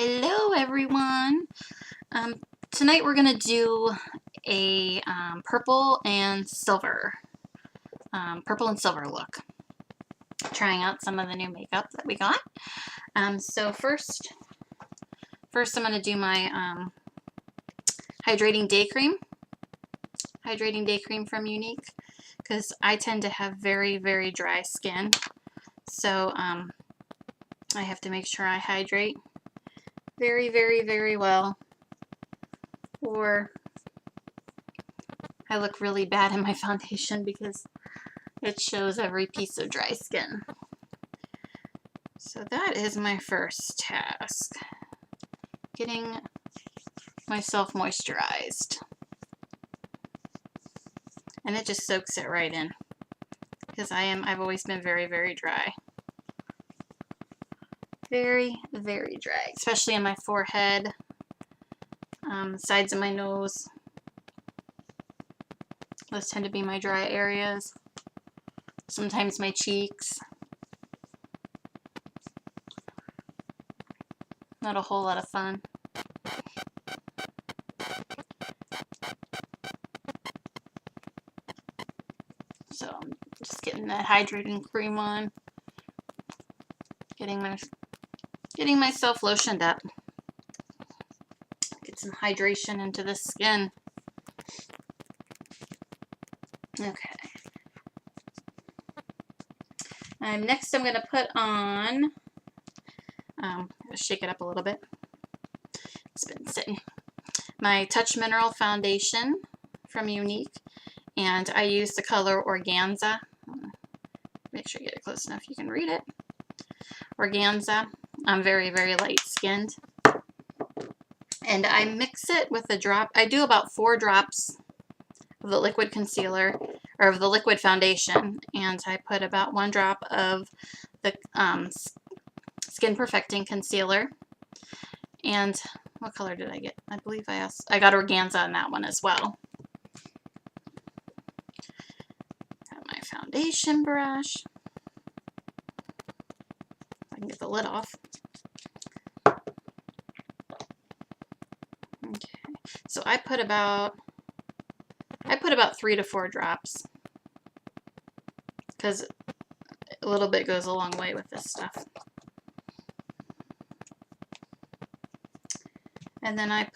Hello everyone. Tonight we're gonna do a purple and silver look. Trying out some of the new makeup that we got. So first I'm gonna do my Hydrating Day Creme. Hydrating Day Creme from Younique, because I tend to have very, very dry skin. So I have to make sure I hydrate very, very, very well, or I look really bad in my foundation because it shows every piece of dry skin. So that is my first task, getting myself moisturized. And it just soaks it right in, because I've always been very, very dry. Very, very dry, especially in my forehead, sides of my nose. Those tend to be my dry areas. Sometimes my cheeks. Not a whole lot of fun. So I'm just getting that hydrating cream on. Getting myself lotioned up. Get some hydration into the skin. Okay. Next I'm going to put on, shake it up a little bit. It's been sitting. My Touch Mineral Foundation from Younique. And I use the color Organza. Make sure you get it close enough you can read it. Organza. I'm very, very light skinned. And I mix it with a drop. I do about 4 drops of the liquid concealer, or of the liquid foundation. And I put about 1 drop of the Skin Perfecting Concealer. And what color did I get? I believe I got Organza on that one as well. Got my foundation brush. I can get the lid off. Okay, so I put about 3 to 4 drops, because a little bit goes a long way with this stuff. And then I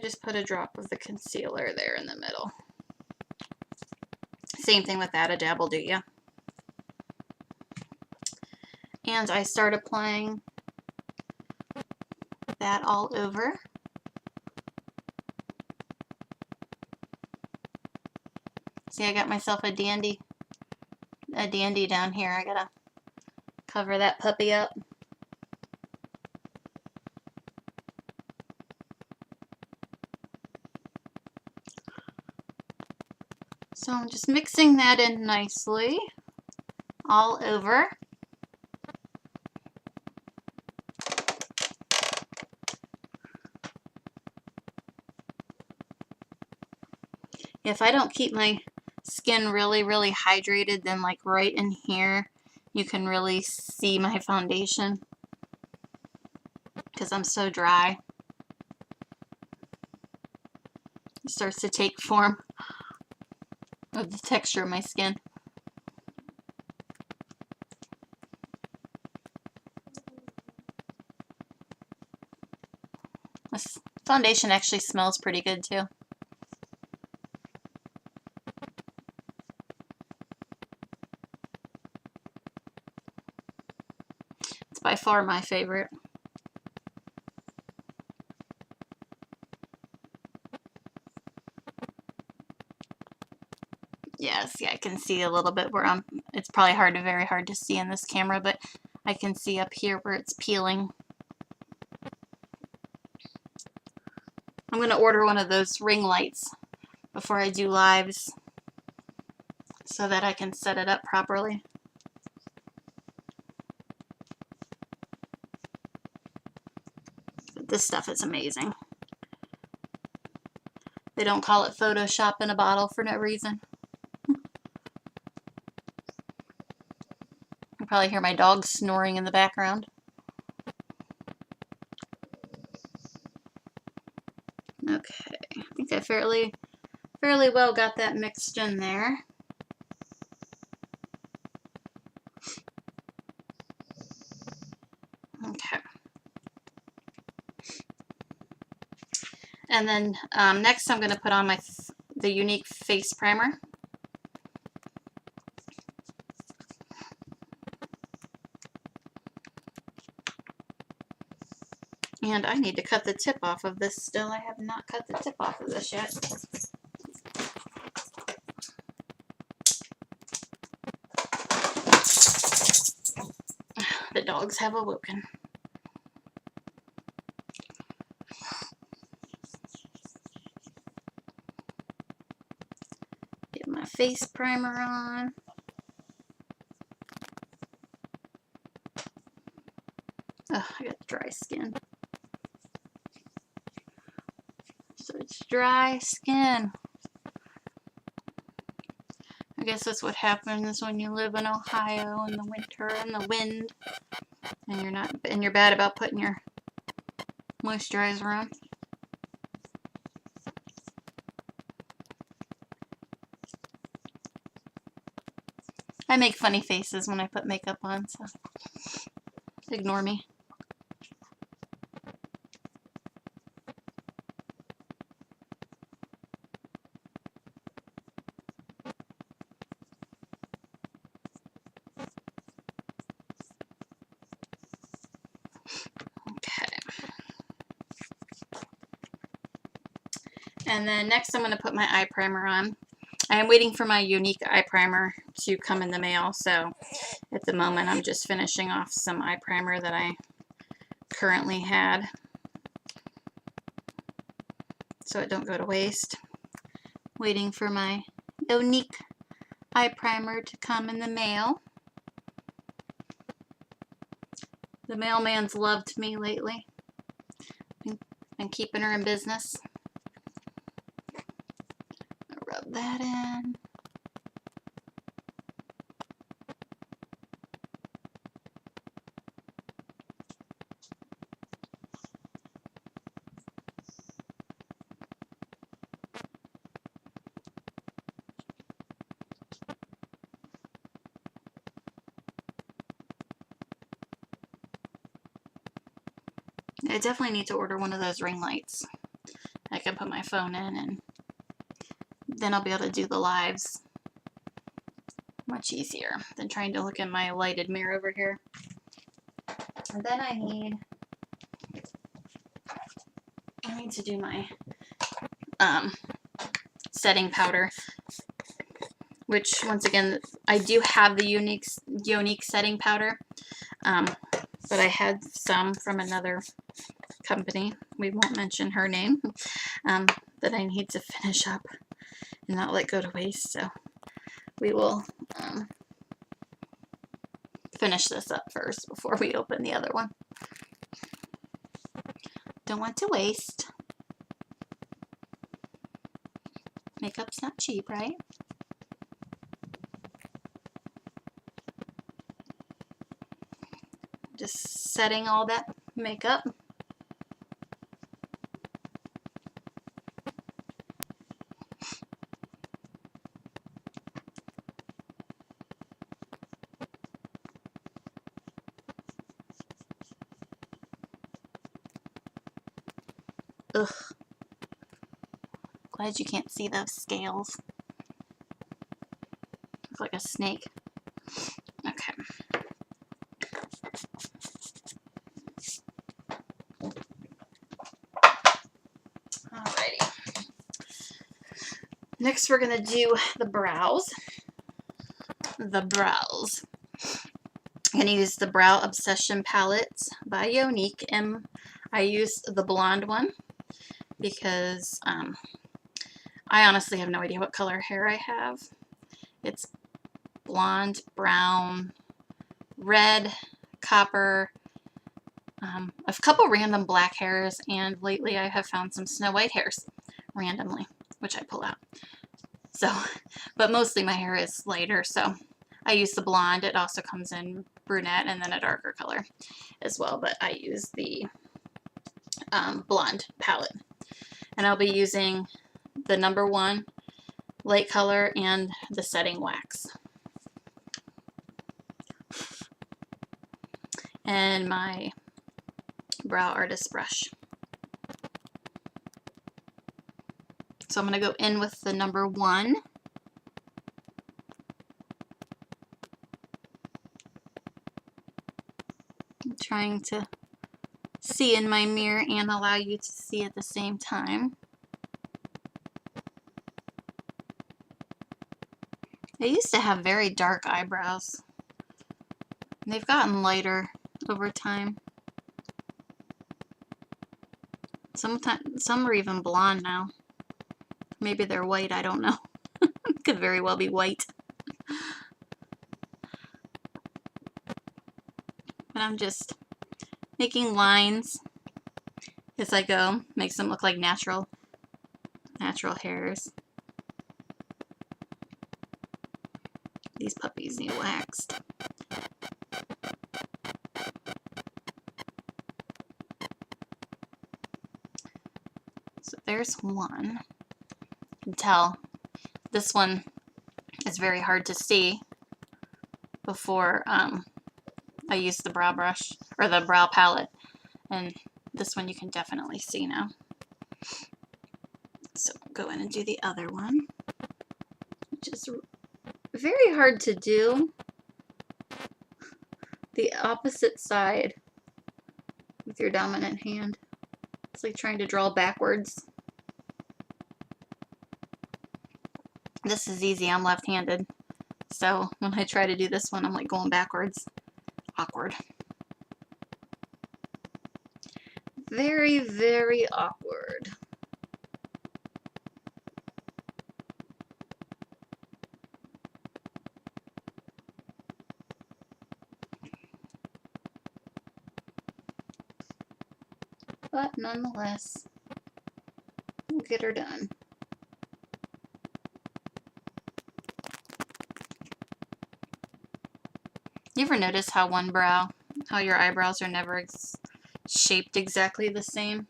just put a drop of the concealer there in the middle. Same thing with that, a dab will do ya. And I start applying that all over. See, I got myself a dandy down here. I gotta cover that puppy up. So I'm just mixing that in nicely all over. If I don't keep my skin really, really hydrated, then like right in here, you can really see my foundation, because I'm so dry. It starts to take form of the texture of my skin. This foundation actually smells pretty good too. It's by far my favorite. Yes, yeah, I can see a little bit where it's probably very hard to see in this camera, but I can see up here where it's peeling. I'm going to order one of those ring lights before I do lives so that I can set it up properly. This stuff is amazing. They don't call it Photoshop in a bottle for no reason. Probably hear my dog snoring in the background. Okay, I think I fairly well got that mixed in there. Okay. And then next I'm going to put on the Younique face primer. And I need to cut the tip off of this still. I have not cut the tip off of this yet. The dogs have awoken. Get my face primer on. Oh, I got dry skin. So it's dry skin. I guess that's what happens when you live in Ohio in the winter and the wind, and you're bad about putting your moisturizer on. I make funny faces when I put makeup on, so ignore me. And then next I'm going to put my eye primer on. I am waiting for my Younique eye primer to come in the mail, so at the moment I'm just finishing off some eye primer that I currently had so it don't go to waste. Waiting for my Younique eye primer to come in the mail. The mailman's loved me lately. Been keeping her in business. Rub that in. I definitely need to order one of those ring lights. I can put my phone in and then I'll be able to do the lives much easier than trying to look in my lighted mirror over here. And then I need to do my setting powder, which once again I do have the Younique setting powder, but I had some from another company, we won't mention her name, that I need to finish up and not let go to waste, so we will finish this up first before we open the other one. Don't want to waste. Makeup's not cheap, right? Just setting all that makeup. Ugh. Glad you can't see those scales. Looks like a snake. Okay. Alrighty. Next we're going to do the brows. I'm going to use the Brow Obsession palette by Younique, and I used the blonde one because I honestly have no idea what color hair I have. It's blonde, brown, red, copper, a couple random black hairs, and lately I have found some snow white hairs randomly, which I pull out. So, but mostly my hair is lighter, so I use the blonde. It also comes in brunette and then a darker color as well, but I use the blonde palette. And I'll be using the number 1 light color and the setting wax. And my brow artist brush. So I'm going to go in with the number 1. I'm trying to see in my mirror and allow you to see at the same time. I used to have very dark eyebrows. They've gotten lighter over time. Sometimes some are even blonde now. Maybe they're white, I don't know. Could very well be white. But I'm just making lines as I go. Makes them look like natural hairs. These puppies need waxed. So there's one. You can tell this one is very hard to see before I use the brow brush or the brow palette, and this one you can definitely see now. So go in and do the other one, which is very hard to do. The opposite side with your dominant hand. It's like trying to draw backwards. This is easy, I'm left-handed. So when I try to do this one, I'm like going backwards. Awkward. Very, very awkward. But nonetheless, we'll get her done. You ever notice how your eyebrows are never shaped exactly the same?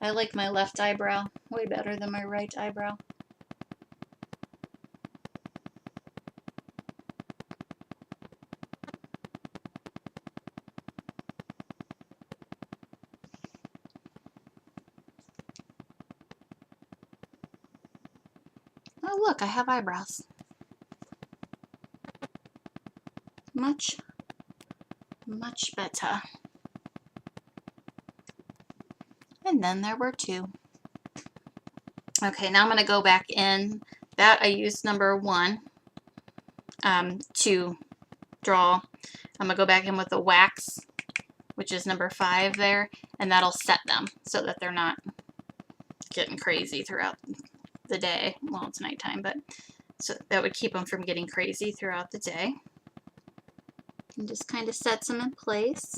I like my left eyebrow way better than my right eyebrow. Oh look, I have eyebrows. Much, much better. And then there were 2. Okay, now I'm going to go back in. That I used number 1 to draw. I'm going to go back in with the wax, which is number 5 there, and that'll set them so that they're not getting crazy throughout the day. Well, it's nighttime, but so that would keep them from getting crazy throughout the day. And just kind of sets them in place.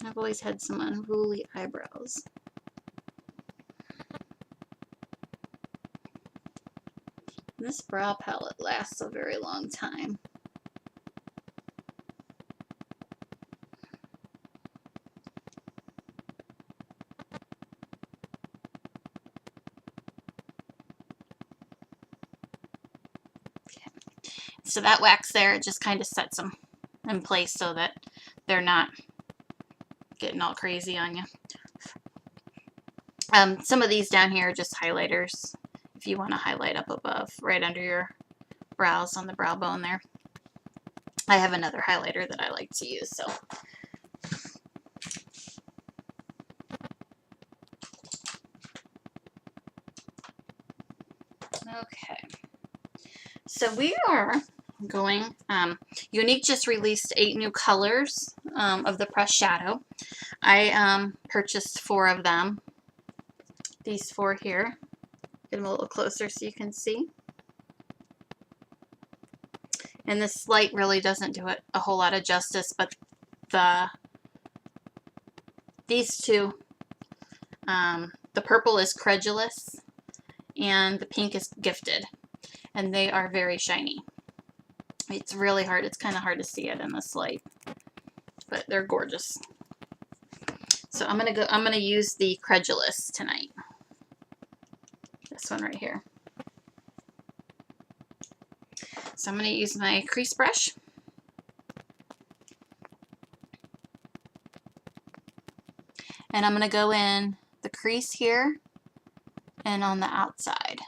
I've always had some unruly eyebrows. This brow palette lasts a very long time. So that wax there, it just kind of sets them in place so that they're not getting all crazy on you. Some of these down here are just highlighters if you want to highlight up above, right under your brows on the brow bone there. I have another highlighter that I like to use, so. Okay. So we are going, Younique just released 8 new colors of the pressed shadow. I purchased 4 of them. These 4 here. Get them a little closer so you can see. And this light really doesn't do it a whole lot of justice, but these two, the purple is Credulous and the pink is Gifted, and they are very shiny. It's really hard. It's kind of hard to see it in this light, but they're gorgeous. So I'm gonna use the Credulous tonight. This one right here. So I'm gonna use my crease brush. And I'm gonna go in the crease here and on the outside.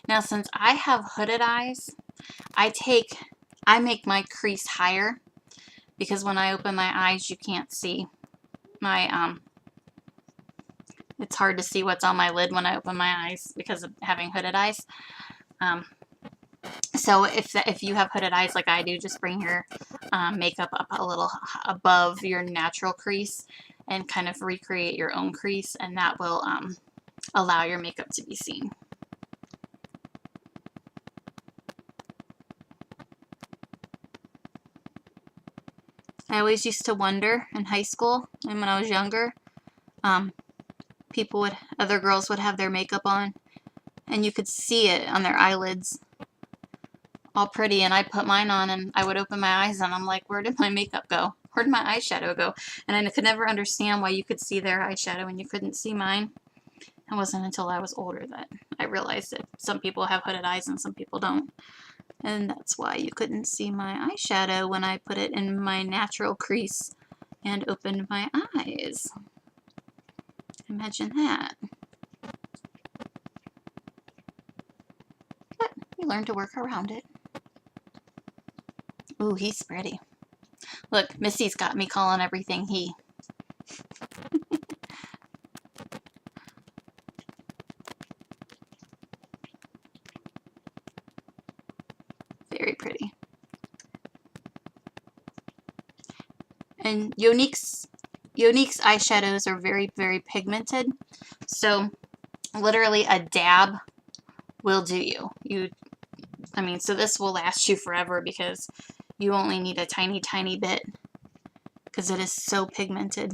Now, since I have hooded eyes, I make my crease higher, because when I open my eyes, you can't see my, it's hard to see what's on my lid when I open my eyes because of having hooded eyes. So if you have hooded eyes like I do, just bring your makeup up a little above your natural crease and kind of recreate your own crease, and that will allow your makeup to be seen. I always used to wonder in high school and when I was younger, other girls would have their makeup on and you could see it on their eyelids, all pretty, and I'd put mine on and I would open my eyes and I'm like, where did my makeup go? Where did my eyeshadow go? And I could never understand why you could see their eyeshadow and you couldn't see mine. It wasn't until I was older that I realized that some people have hooded eyes and some people don't. And that's why you couldn't see my eyeshadow when I put it in my natural crease and opened my eyes. Imagine that. But we learned to work around it. Ooh, he's pretty. Look, Missy's got me calling everything he. Very pretty. And Younique's eyeshadows are very, very pigmented. So literally a dab will do you. So this will last you forever because you only need a tiny, tiny bit because it is so pigmented.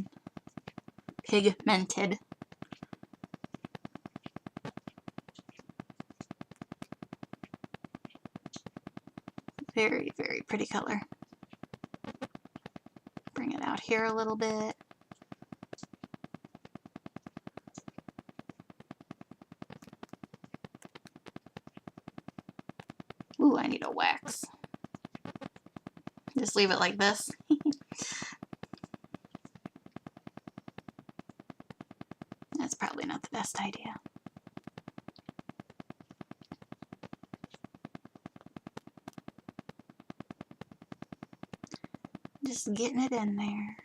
Very, very pretty color. Bring it out here a little bit. Ooh, I need a wax. Just leave it like this. That's probably not the best idea. Just getting it in there.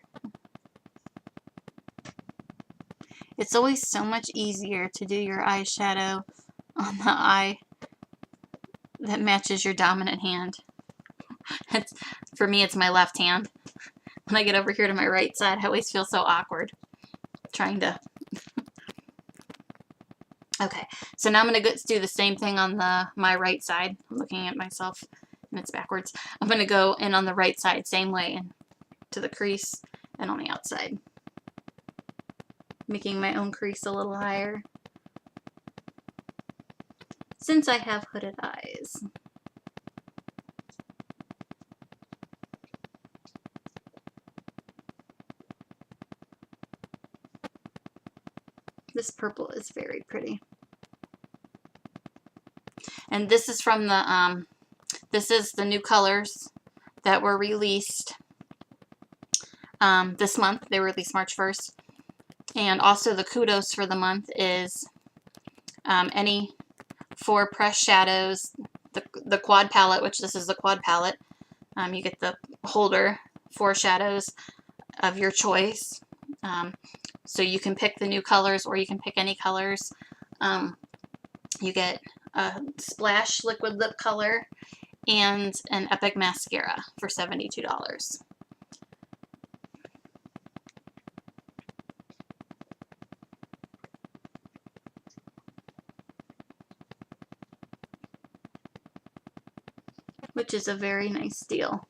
It's always so much easier to do your eyeshadow on the eye that matches your dominant hand. For me, it's my left hand. When I get over here to my right side, I always feel so awkward trying to... Okay, so now I'm going to do the same thing on my right side. I'm looking at myself and it's backwards. I'm going to go in on the right side, same way, and to the crease and on the outside. Making my own crease a little higher. Since I have hooded eyes. This purple is very pretty. And this is from the, this is the new colors that were released this month. They were released March 1st. And also the kudos for the month is any 4 pressed shadows, the quad palette, which this is the quad palette. You get the holder, 4 shadows of your choice. So you can pick the new colors or you can pick any colors. You get a Splash liquid lip color, and an Epic mascara for $72. Which is a very nice deal.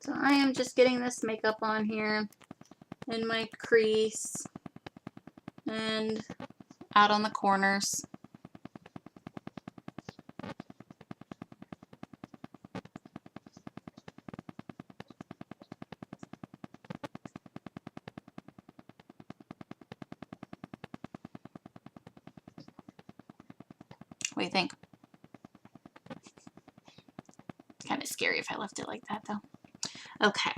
So I am just getting this makeup on here in my crease and out on the corners. What do you think? Kind of scary if I left it like that though. Okay.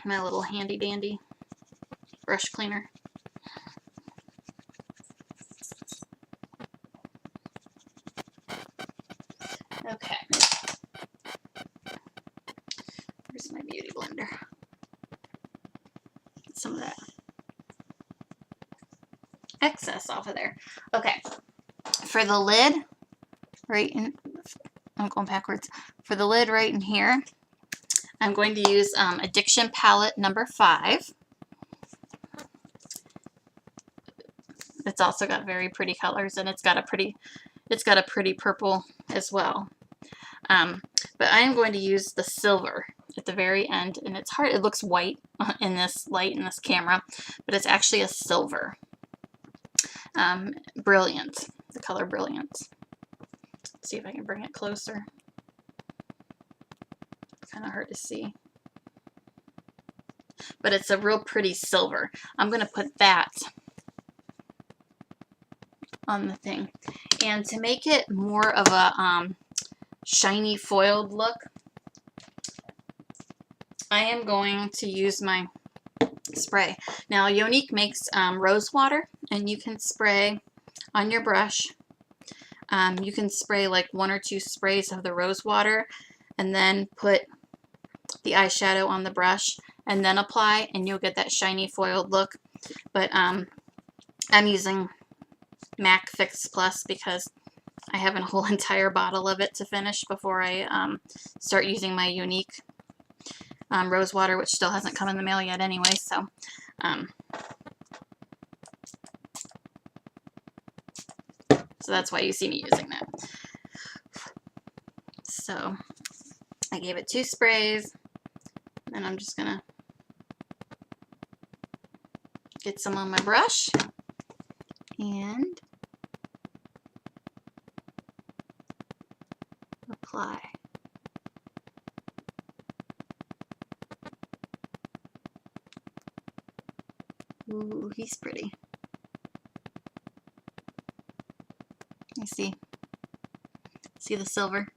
My little handy dandy brush cleaner. Okay. Where's my beauty blender? Get some of that excess off of there. Okay. For the lid, right in, I'm going backwards. For the lid right in here, I'm going to use Addiction Palette number 5. It's also got very pretty colors, and it's got a pretty purple as well. But I am going to use the silver at the very end, and it's hard. It looks white in this light in this camera, but it's actually a silver. Brilliant. The color Brilliant. Let's see if I can bring it closer. It's kind of hard to see. But it's a real pretty silver. I'm going to put that on the thing. And to make it more of a shiny foiled look, I am going to use my spray. Now Younique makes rose water, and you can spray on your brush. You can spray like 1 or 2 sprays of the rose water and then put the eyeshadow on the brush and then apply, and you'll get that shiny foiled look. But I'm using MAC Fix Plus because I have a whole entire bottle of it to finish before I start using my Younique rose water, which still hasn't come in the mail yet anyway. So so that's why you see me using that. So I gave it 2 sprays, and I'm just gonna get some on my brush and apply. Ooh, he's pretty. You see the silver?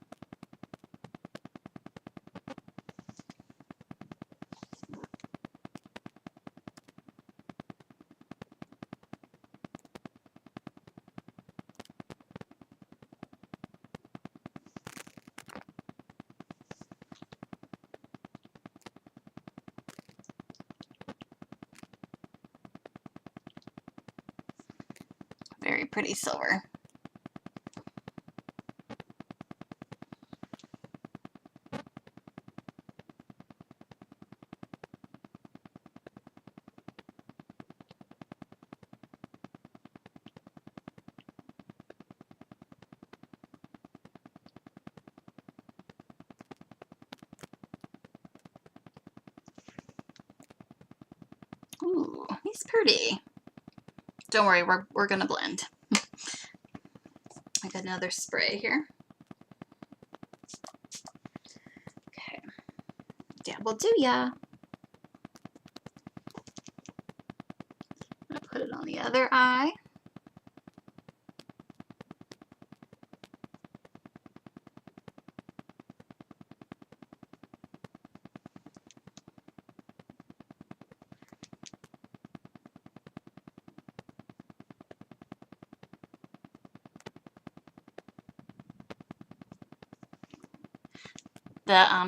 Very pretty silver. Ooh, he's pretty. Don't worry, we're gonna blend. I got another spray here. Okay, dabble do ya. I'm gonna put it on the other eye.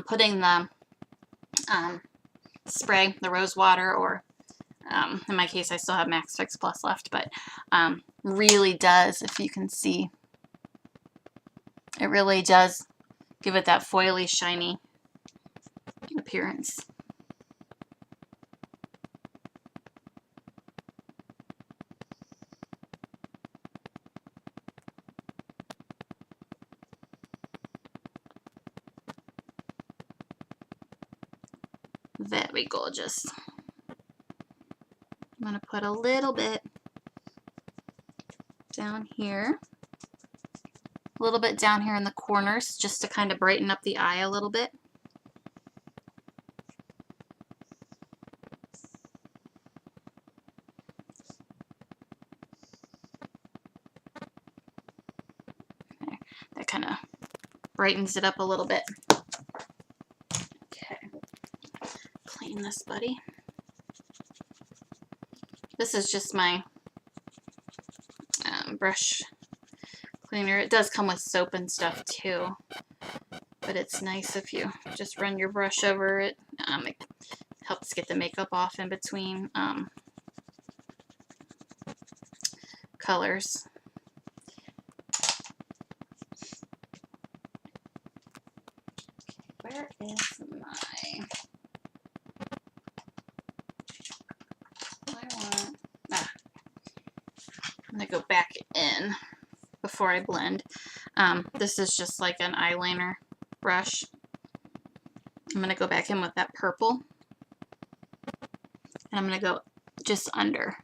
putting the spray, the rose water, or in my case I still have Max Fix Plus left, but really does, if you can see, it really does give it that foily, shiny appearance. Very gorgeous. I'm going to put a little bit down here. A little bit down here in the corners, just to kind of brighten up the eye a little bit. There. That kind of brightens it up a little bit. Okay. Clean this buddy. This is just my brush cleaner. It does come with soap and stuff too, but it's nice if you just run your brush over it. It helps get the makeup off in between colors. Where is my... I'm going to go back in before I blend. This is just like an eyeliner brush. I'm going to go back in with that purple. And I'm going to go just under.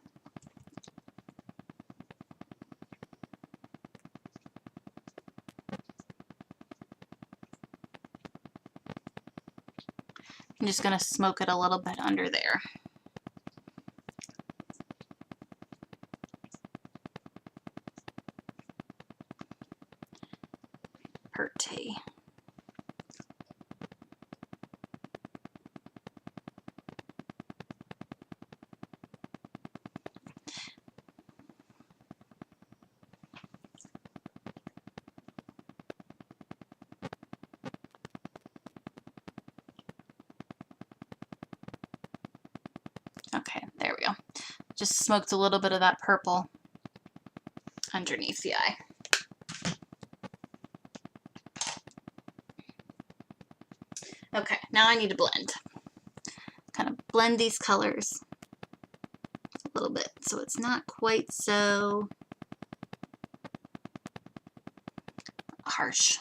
I'm just going to smoke it a little bit under there. Pretty. Okay, there we go. Just smoked a little bit of that purple underneath the eye. Okay, now I need to blend. Kind of blend these colors a little bit so it's not quite so harsh.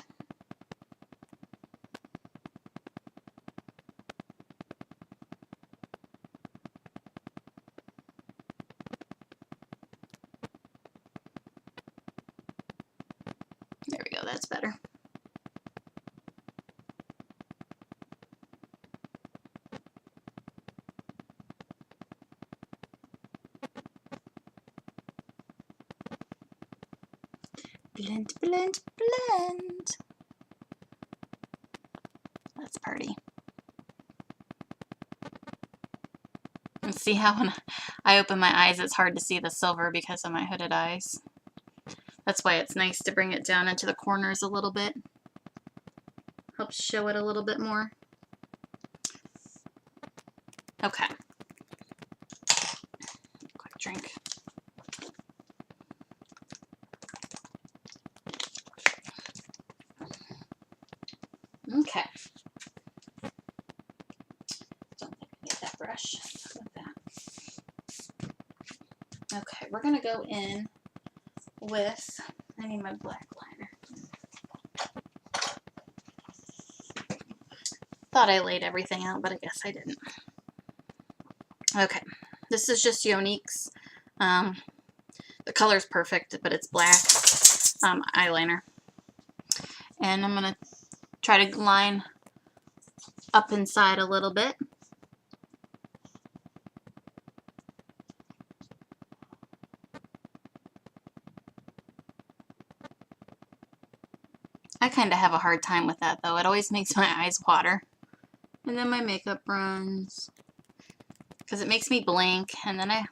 There we go, that's better. Blend, blend, blend. That's pretty. And see how when I open my eyes, it's hard to see the silver because of my hooded eyes. That's why it's nice to bring it down into the corners a little bit. Helps show it a little bit more. Okay. Quick drink. Okay. Don't think I can get that brush with that. Okay, we're gonna go in with, I need my black liner. Thought I laid everything out, but I guess I didn't. Okay, this is just Younique's. The color's perfect, but it's black eyeliner. And I'm gonna try to line up inside a little bit. I kind of have a hard time with that though. It always makes my eyes water. And then my makeup runs. Because it makes me blink and then I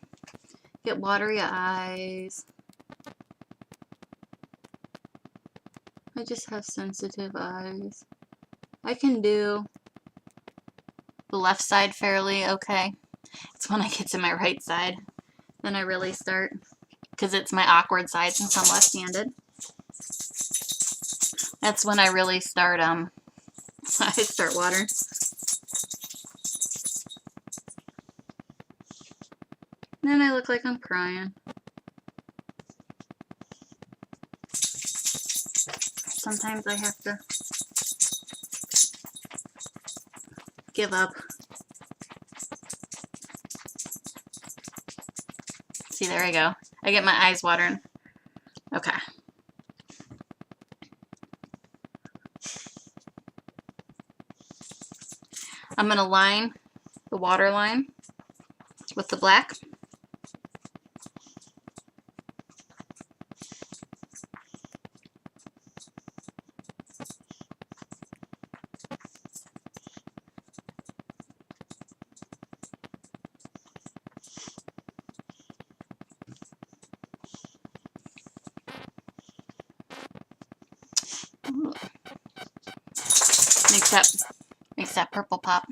get watery eyes. I just have sensitive eyes. I I can do the left side fairly okay. It's when I get to my right side, then I really start, because it's my awkward side since I'm left-handed. That's when I really start, I start watering. Then I look like I'm crying. Sometimes I have to give up. See, there I go. I get my eyes watering. Okay. I'm going to line the water line with the black. Makes that purple pop.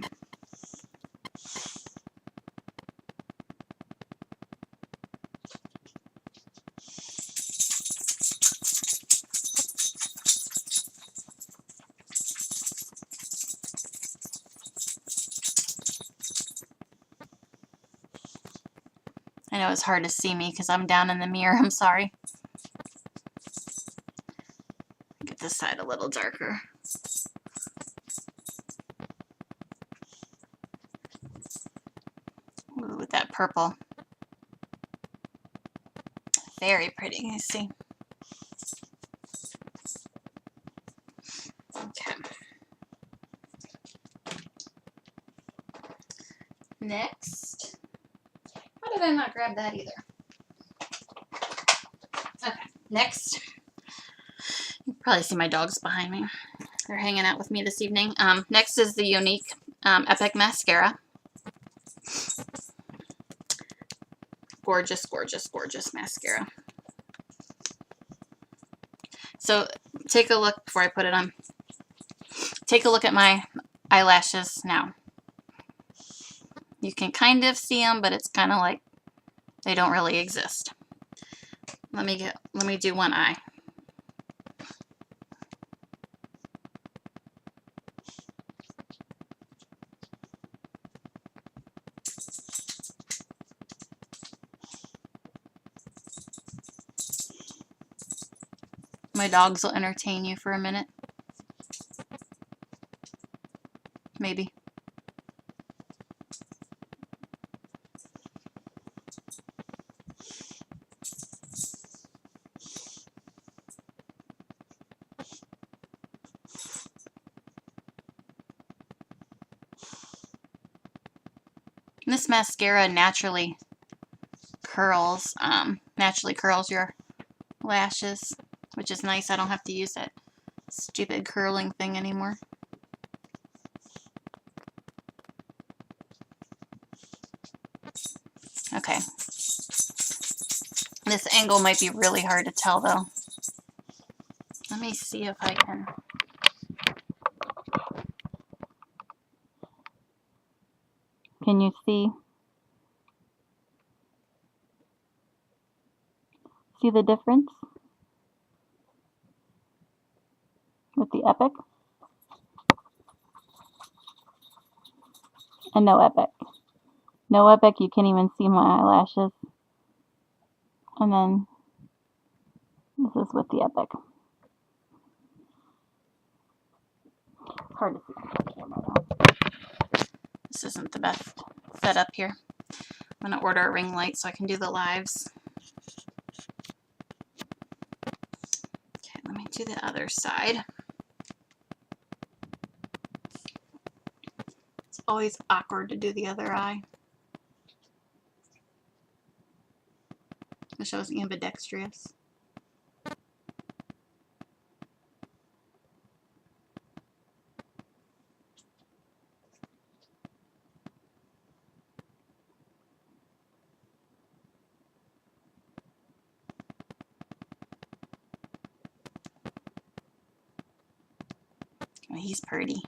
I know it's hard to see me because I'm down in the mirror. I'm sorry. Get this side a little darker. Ooh, with that purple. Very pretty, you see. Okay. Next. How did I not grab that either? Okay, next. You can probably see my dogs behind me. They're hanging out with me this evening. Next is the Younique Epic Mascara. Gorgeous, gorgeous, gorgeous mascara. So take a look before I put it on. Take a look at my eyelashes now. You can kind of see them, but it's kind of like they don't really exist. Let me do one eye. My dogs will entertain you for a minute. Maybe. This mascara naturally curls your lashes, which is nice. I don't have to use that stupid curling thing anymore. Okay. This angle might be really hard to tell though. Let me see if I can. Can you see? See the difference with the Epic and no Epic? No Epic, you can't even see my eyelashes. And then this is with the Epic. It's hard to see on the camera though. This isn't the best setup here. I'm gonna order a ring light so I can do the lives. Okay, let me do the other side. It's always awkward to do the other eye. Wish I was ambidextrous. Oh, he's pretty.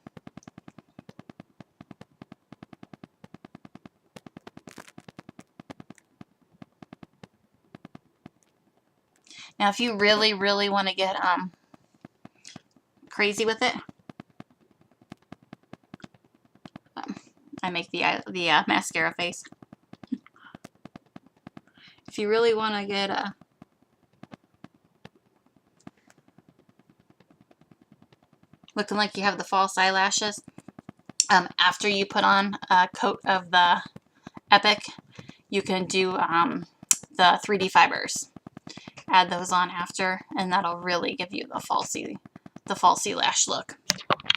Now, if you really, really want to get crazy with it, I make the mascara face. If you really want to get looking like you have the false eyelashes, after you put on a coat of the Epic, you can do the 3D fibers. Add those on after, and that'll really give you the falsy lash look.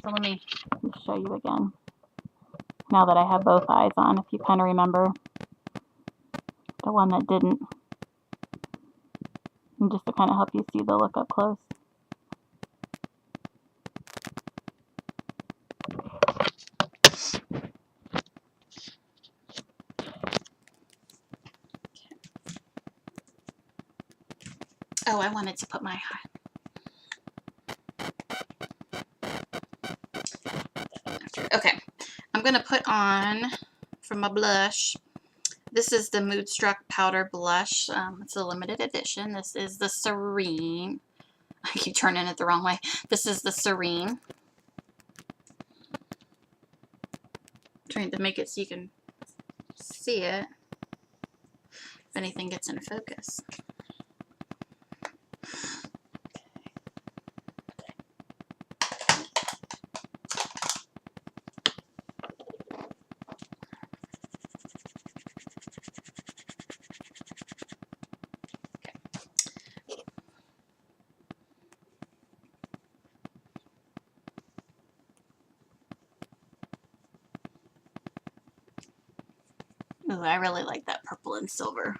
So let me show you again. Now that I have both eyes on, if you kind of remember the one that didn't, and just to kind of help you see the look up close. Oh, I wanted to put my okay. I'm gonna put on for my blush. This is the Moodstruck Powder Blush. It's a limited edition. This is the Serene. I keep turning it the wrong way. This is the Serene. I'm trying to make it so you can see it. If anything gets in focus. Ooh, I really like that purple and silver.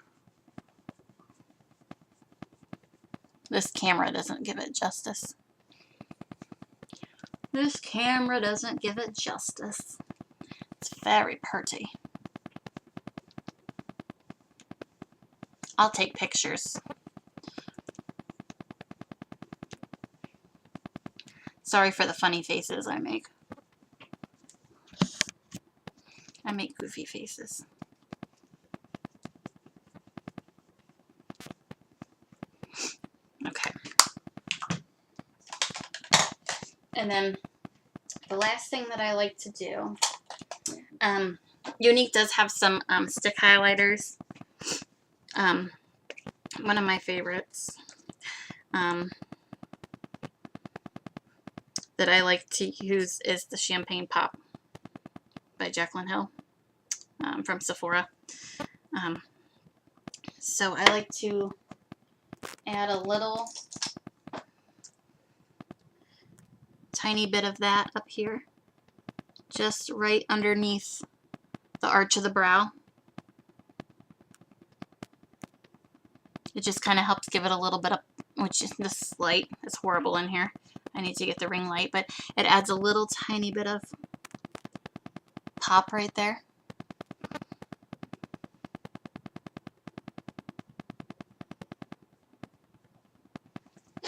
This camera doesn't give it justice. This camera doesn't give it justice. It's very pretty. I'll take pictures. Sorry for the funny faces I make. I make goofy faces. Okay. And then the last thing that I like to do, Younique does have some stick highlighters. One of my favorites that I like to use is the Champagne Pop by Jaclyn Hill from Sephora. So I like to add a little tiny bit of that up here, just right underneath the arch of the brow. It just kind of helps give it a little bit of, which is, this light is horrible in here. I need to get the ring light, but it adds a little tiny bit of pop right there.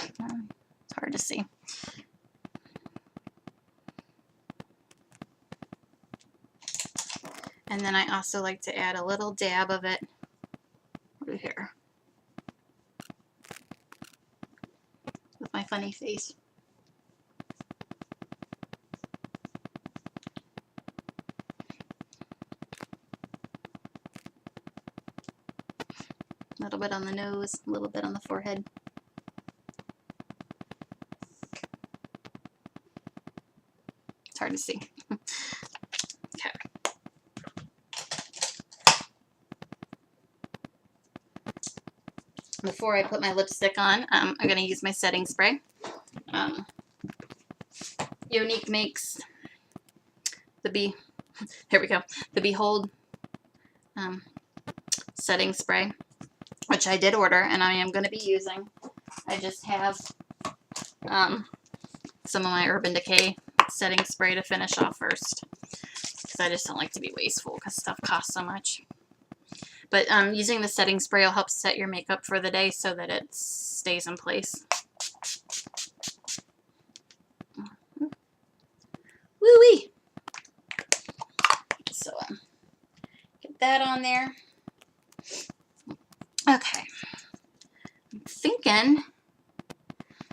It's hard to see. And then I also like to add a little dab of it over here with my funny face. A little bit on the nose, a little bit on the forehead. It's hard to see. Okay. Before I put my lipstick on, I'm going to use my setting spray. Younique makes the there we go, the Behold setting spray, which I did order and I am going to be using. I just have some of my Urban Decay setting spray to finish off first, because I just don't like to be wasteful because stuff costs so much. But using the setting spray will help set your makeup for the day so that it stays in place. Woo-wee! So get that on there. Okay. I'm thinking thinking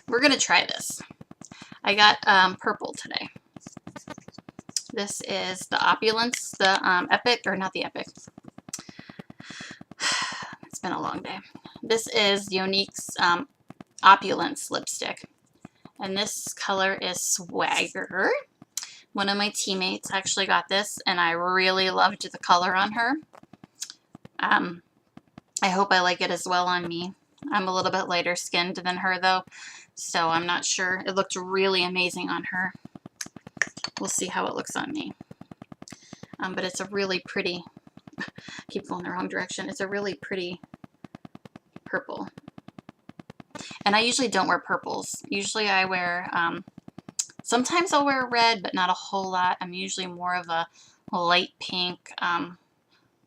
we're going to try this. I got purple today. This is the Opulence, the Epic, or not the Epic. It's been a long day. This is Younique's Opulence lipstick. And this color is Swagger. One of my teammates actually got this, and I really loved the color on her. I hope I like it as well on me. I'm a little bit lighter skinned than her though, so I'm not sure. It looked really amazing on her. We'll see how it looks on me. But it's a really pretty, keep going the wrong direction. It's a really pretty purple. And I usually don't wear purples. Usually I wear, sometimes I'll wear red, but not a whole lot. I'm usually more of a light pink,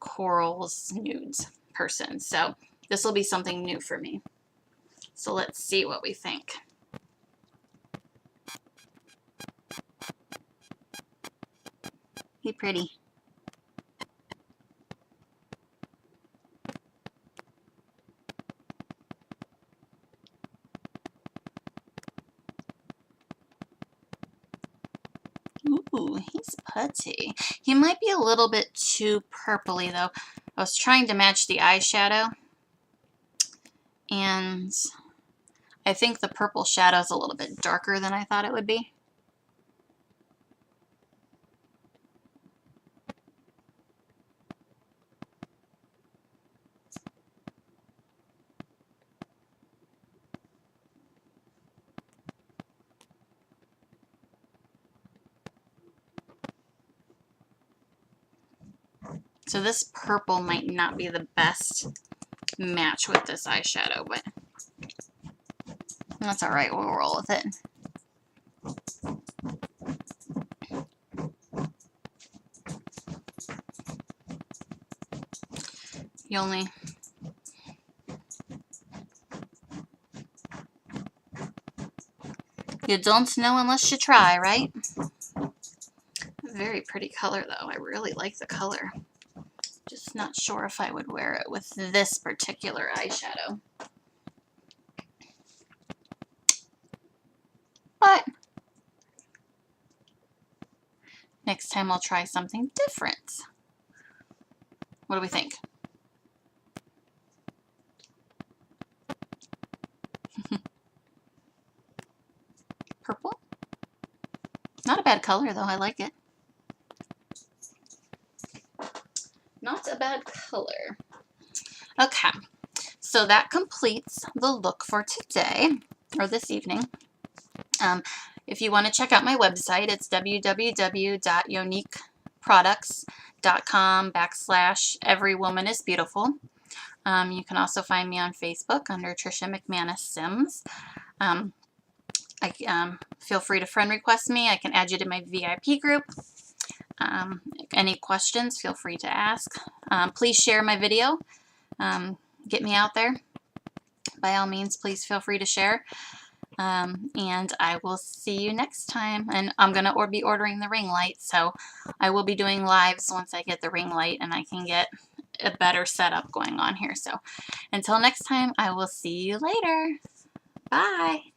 corals, nudes person. So this will be something new for me. So let's see what we think. Be pretty. Ooh, he's putty. He might be a little bit too purpley though. I was trying to match the eyeshadow, and I think the purple shadow is a little bit darker than I thought it would be. So this purple might not be the best match with this eyeshadow, but that's all right. We'll roll with it. You don't know unless you try, right? Very pretty color though. I really like the color. Just not sure if I would wear it with this particular eyeshadow. But next time I'll try something different. What do we think? Purple? Not a bad color though, I like it. Not a bad color. Okay, so that completes the look for today, or this evening. If you want to check out my website, it's www.youniqueproducts.com/everywomanisbeautiful. You can also find me on Facebook under Trisha McManus Sims. Feel free to friend request me. I can add you to my VIP group. Any questions, feel free to ask. Please share my video. Get me out there. By all means, please feel free to share. And I will see you next time. And I'm going to be ordering the ring light, so I will be doing lives once I get the ring light and I can get a better setup going on here. So until next time, I will see you later. Bye.